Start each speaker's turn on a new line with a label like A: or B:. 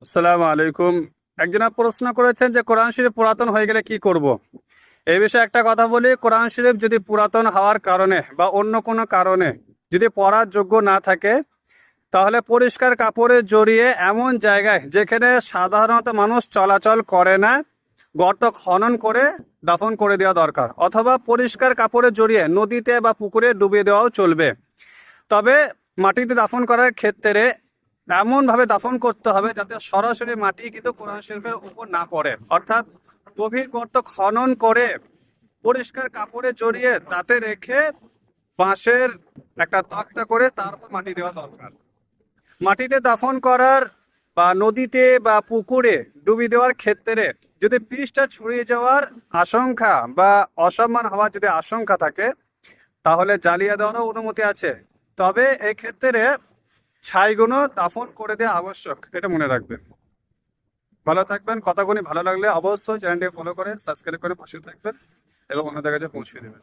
A: আসসালামু আলাইকুম। একজন প্রশ্ন করেছেন যে কোরআন শরীফ পুরাতন হয়ে গেলে কি করব। এই বিষয়ে একটা কথা বলি, কোরআন শরীফ যদি পুরাতন হওয়ার কারণে বা অন্য কোনো কারণে যদি পড়ার যোগ্য না থাকে, তাহলে পরিষ্কার কাপড়ে জড়িয়ে এমন জায়গায় যেখানে সাধারণত মানুষ চলাচল করে না, গর্ত খনন করে দাফন করে দেওয়া দরকার, অথবা পরিষ্কার কাপড়ে জড়িয়ে নদীতে বা পুকুরে ডুবিয়ে দেওয়াও চলবে। তবে মাটিতে দাফন করার ক্ষেত্রে এমনভাবে দাফন করতে হবে যাতে সরাসরি মাটি কিন্তু কোরআন শরীফের উপর না পড়ে, অর্থাৎ গভীর গর্ত খনন করে পরিষ্কার কাপড়ে জড়িয়ে তাতে রেখে বাঁশের একটা তক্তা করে তারপর মাটি দেওয়া দরকার। মাটিতে দাফন করার বা নদীতে বা পুকুরে ডুবি দেওয়ার ক্ষেত্রে যদি পৃষ্ঠটা ছড়িয়ে যাওয়ার আশঙ্কা বা অসম্মান হওয়ার যদি আশঙ্কা থাকে, তাহলে জ্বালিয়ে দেওয়ারও অনুমতি আছে। তবে এই ক্ষেত্রে ছাইগুলো দাফন করে দেওয়া আবশ্যক, এটা মনে রাখবেন। ভালো থাকবেন। কথাগুলি ভালো লাগলে অবশ্যই চ্যানেলটি ফলো করে সাবস্ক্রাইব করে পাশে থাকবেন এবং অন্যদের কাছে পৌঁছে দেবেন।